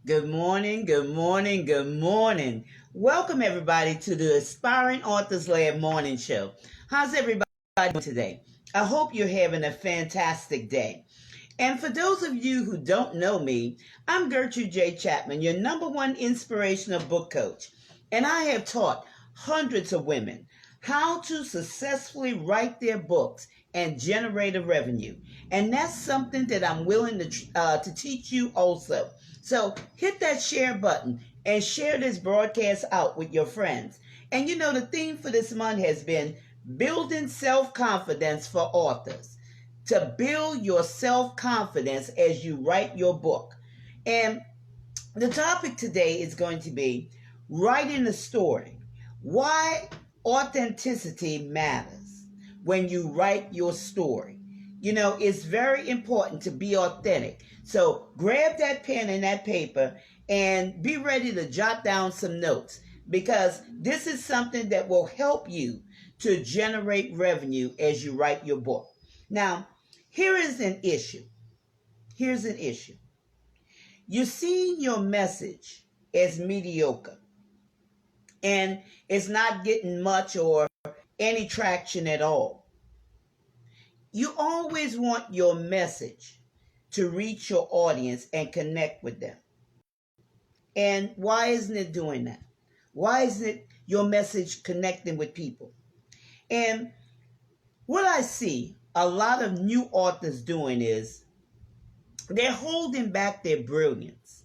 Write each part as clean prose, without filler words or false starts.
Good morning, good morning, good morning. Welcome, everybody, to the Aspiring Authors Lab Morning Show. How's everybody doing today? I hope you're having a fantastic day. And for those of you who don't know me, I'm Gertrude J. Chapman, your number one inspirational book coach. And I have taught hundreds of women how to successfully write their books and generate a revenue. And that's something that I'm willing to teach you also. So hit that share button and share this broadcast out with your friends. And the theme for this month has been building self confidence for authors, to build your self confidence as you write your book. And the topic today is going to be writing a story. Why authenticity matters when you write your story. It's very important to be authentic. So grab that pen and that paper and be ready to jot down some notes, because this is something that will help you to generate revenue as you write your book. Now, here is an issue. Here's an issue. You're seeing your message as mediocre, and it's not getting much or any traction at all. You always want your message to reach your audience and connect with them. And why isn't it doing that? Why isn't it your message connecting with people? And what I see a lot of new authors doing is they're holding back their brilliance,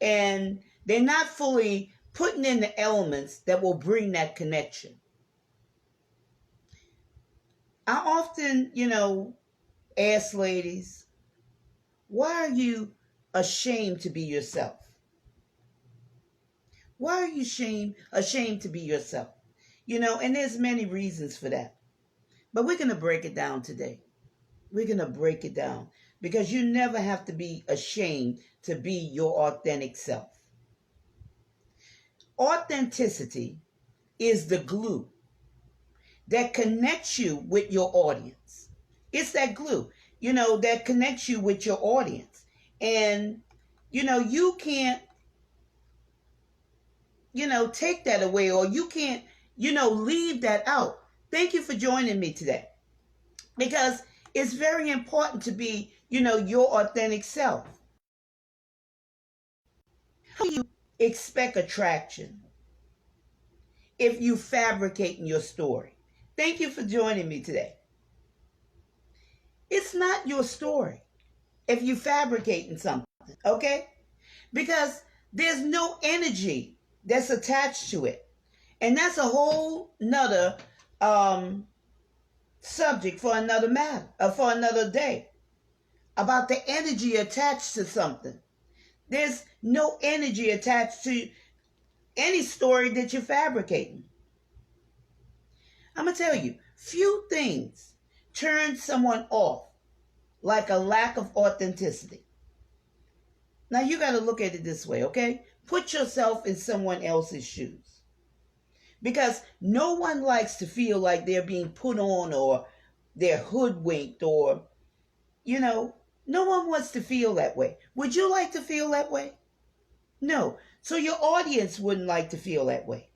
and they're not fully putting in the elements that will bring that connection. I often, ask ladies, why are you ashamed to be yourself? Why are you ashamed to be yourself? And there's many reasons for that. But we're going to break it down today. We're going to break it down because you never have to be ashamed to be your authentic self. Authenticity is the glue that connects you with your audience. It's that glue, that connects you with your audience. And, you can't, take that away, or you can't, leave that out. Thank you for joining me today, because it's very important to be, your authentic self. How do you expect attraction if you fabricate in your story? Thank you for joining me today. It's not your story if you fabricating something, okay? Because there's no energy that's attached to it. And that's a whole nother subject for another matter, for another day, about the energy attached to something. There's no energy attached to any story that you're fabricating. I'm going to tell you, few things turn someone off like a lack of authenticity. Now you got to look at it this way, okay? Put yourself in someone else's shoes. Because no one likes to feel like they're being put on, or they're hoodwinked, or, no one wants to feel that way. Would you like to feel that way? No. So your audience wouldn't like to feel that way.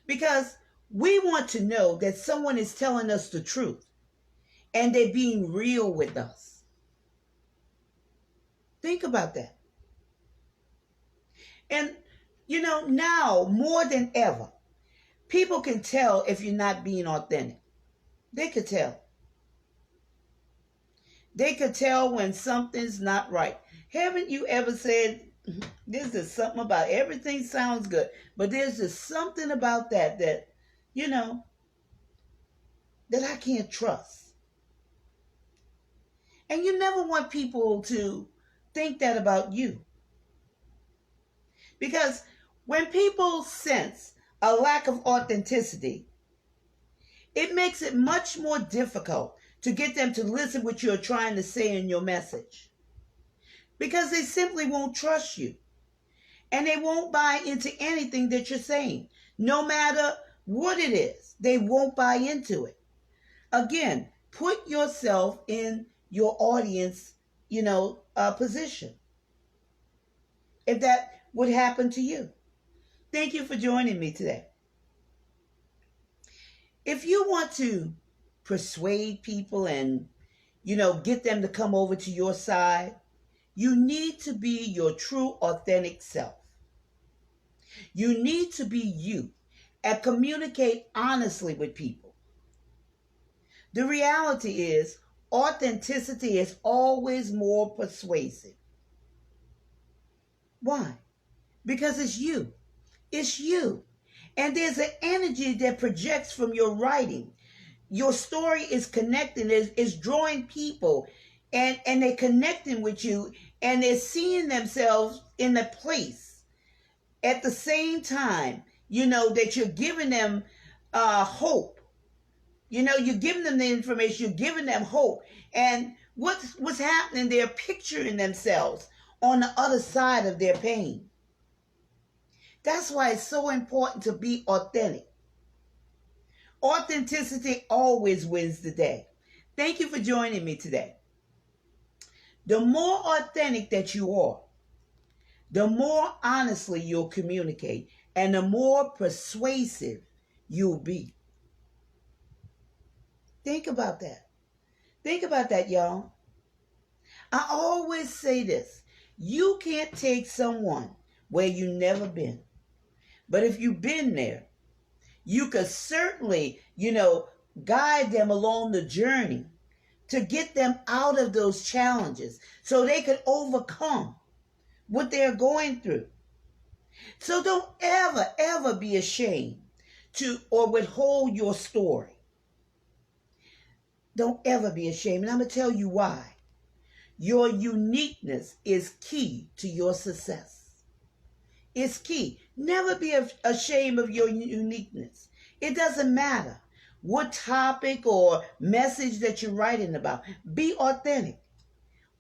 Because we want to know that someone is telling us the truth and they're being real with us. Think about that. And, now more than ever, people can tell if you're not being authentic. They could tell. They could tell when something's not right. Haven't you ever said, there's just something about it. Everything sounds good, but there's just something about that, that I can't trust. And you never want people to think that about you. Because when people sense a lack of authenticity, it makes it much more difficult to get them to listen what you're trying to say in your message. Because they simply won't trust you. And they won't buy into anything that you're saying. No matter what it is, they won't buy into it. Again, put yourself in your audience, position. if that would happen to you. Thank you for joining me today. If you want to persuade people and, get them to come over to your side, you need to be your true, authentic self. You need to be you and communicate honestly with people. The reality is, authenticity is always more persuasive. Why? Because it's you. It's you. And there's an energy that projects from your writing. Your story is connecting, is drawing people, and they're connecting with you, and they're seeing themselves in a place. At the same time, that you're giving them hope. You're giving them the information, you're giving them hope. And what's happening, they're picturing themselves on the other side of their pain. That's why it's so important to be authentic. Authenticity always wins the day. Thank you for joining me today. The more authentic that you are, the more honestly you'll communicate, and the more persuasive you'll be. Think about that. Think about that, y'all. I always say this. You can't take someone where you've never been. But if you've been there, you could certainly, guide them along the journey to get them out of those challenges so they could overcome what they're going through. So don't ever, ever be ashamed to or withhold your story. Don't ever be ashamed. And I'm going to tell you why. Your uniqueness is key to your success. It's key. Never be ashamed of your uniqueness. It doesn't matter what topic or message that you're writing about. Be authentic.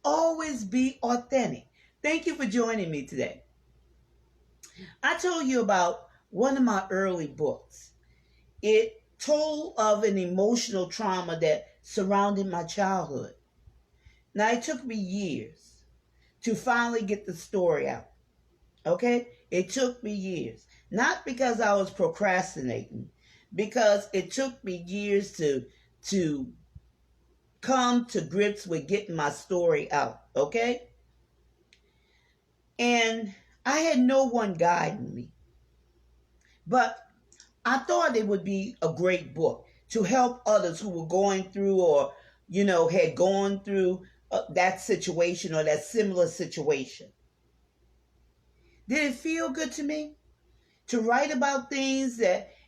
Always be authentic. Thank you for joining me today. I told you about one of my early books. It told of an emotional trauma that surrounded my childhood. Now, it took me years to finally get the story out. Okay? It took me years. Not because I was procrastinating, because it took me years to come to grips with getting my story out. Okay? And I had no one guiding me. But I thought it would be a great book to help others who were going through or, had gone through that situation or that similar situation. Did it feel good to me to write about things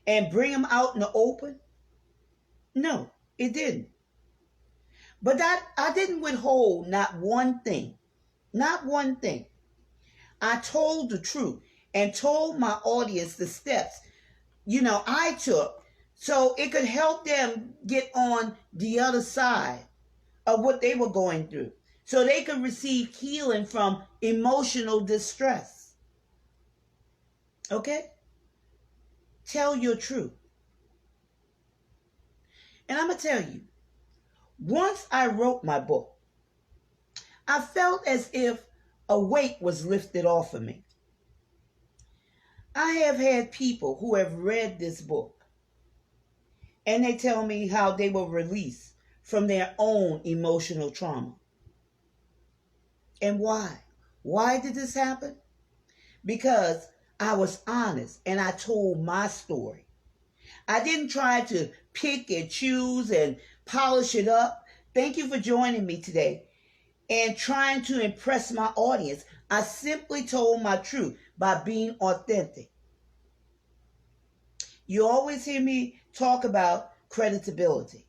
and bring them out in the open? No, it didn't. But I didn't withhold not one thing. Not one thing. I told the truth and told my audience the steps, I took so it could help them get on the other side of what they were going through, so they could receive healing from emotional distress. Okay? Tell your truth. And I'm going to tell you, once I wrote my book, I felt as if a weight was lifted off of me. I have had people who have read this book, and they tell me how they were released from their own emotional trauma. And why? Why did this happen? Because I was honest and I told my story. I didn't try to pick and choose and polish it up. Thank you for joining me today and trying to impress my audience. I simply told my truth by being authentic. You always hear me talk about credibility.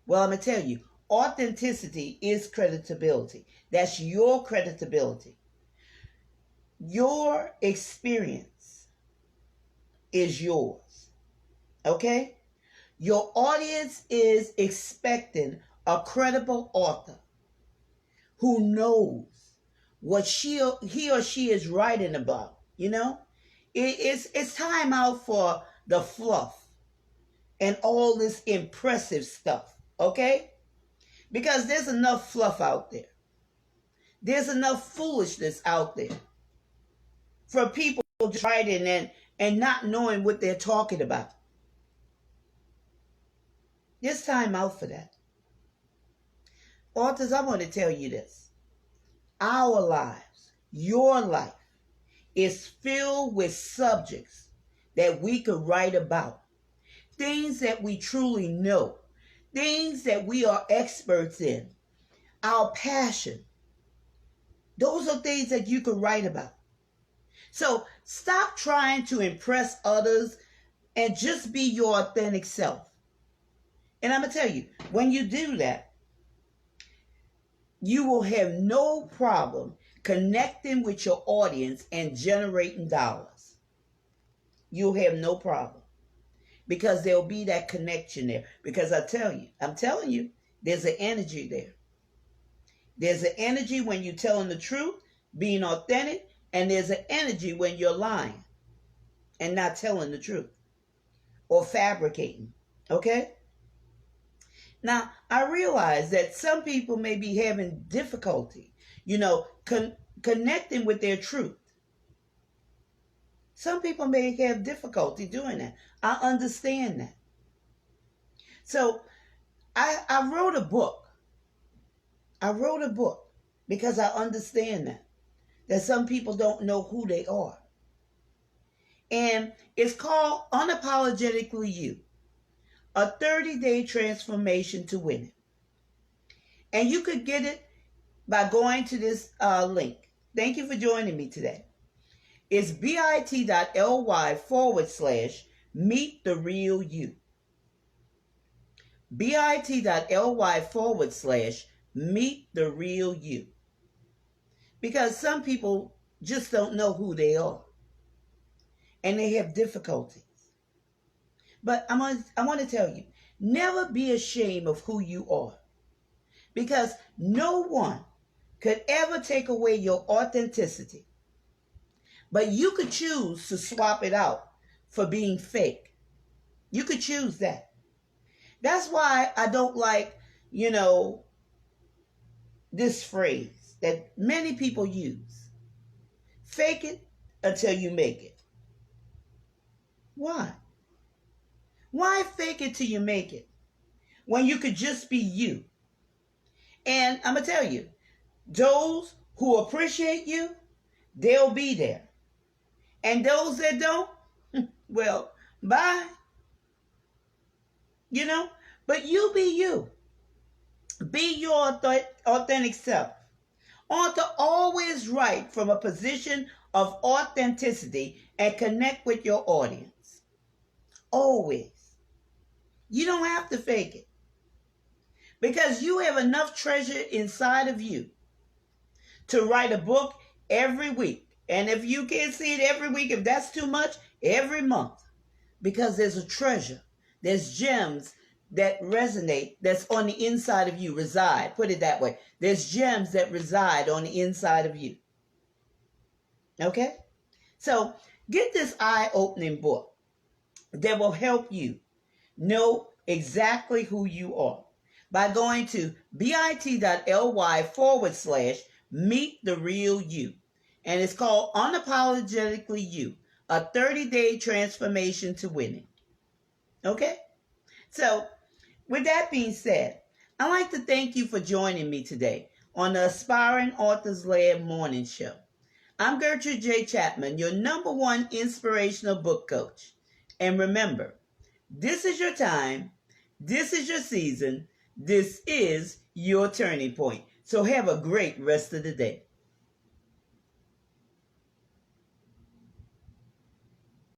Well, I'm going to tell you, authenticity is credibility. That's your credibility. Your experience is yours. Okay? Your audience is expecting a credible author who knows what he or she is writing about. It's time out for the fluff and all this impressive stuff. Okay? Because there's enough fluff out there. There's enough foolishness out there. for people just writing and not knowing what they're talking about. There's time out for that. Authors, I want to tell you this. Our lives, your life, is filled with subjects that we could write about. Things that we truly know. Things that we are experts in. Our passion. Those are things that you could write about. So stop trying to impress others and just be your authentic self. And I'm going to tell you, when you do that, you will have no problem connecting with your audience and generating dollars. You'll have no problem because there'll be that connection there. Because I'm telling you, there's an energy there. There's an energy when you're telling the truth, being authentic, and there's an energy when you're lying and not telling the truth or fabricating. Okay? Now, I realize that some people may be having difficulty, connecting with their truth. Some people may have difficulty doing that. I understand that. So I wrote a book. I wrote a book because I understand that some people don't know who they are. And it's called Unapologetically You, a 30-day transformation to winning. And you could get it by going to this link. Thank you for joining me today. It's bit.ly/meet the real you. bit.ly/meet the real you. Because some people just don't know who they are. And they have difficulties. But I want to tell you, never be ashamed of who you are. Because no one could ever take away your authenticity. But you could choose to swap it out for being fake. You could choose that. That's why I don't like, this phrase that many people use. Fake it until you make it. Why? Why fake it till you make it when you could just be you? And I'm going to tell you, those who appreciate you, they'll be there. And those that don't, well, bye. But you be you. Be your authentic self. Author always write from a position of authenticity and connect with your audience. Always. You don't have to fake it. Because you have enough treasure inside of you to write a book every week. And if you can't see it every week, if that's too much, every month. Because there's a treasure. There's gems that resonate, that's on the inside of you, reside. Put it that way. There's gems that reside on the inside of you. Okay? So get this eye-opening book that will help you know exactly who you are by going to bit.ly/meet the real you. And it's called Unapologetically You, a 30-day transformation to winning. Okay? So, with that being said, I'd like to thank you for joining me today on the Aspiring Authors Lab Morning Show. I'm Gertrude J. Chapman, your #1 inspirational book coach. And remember, this is your time, this is your season, this is your turning point. So have a great rest of the day.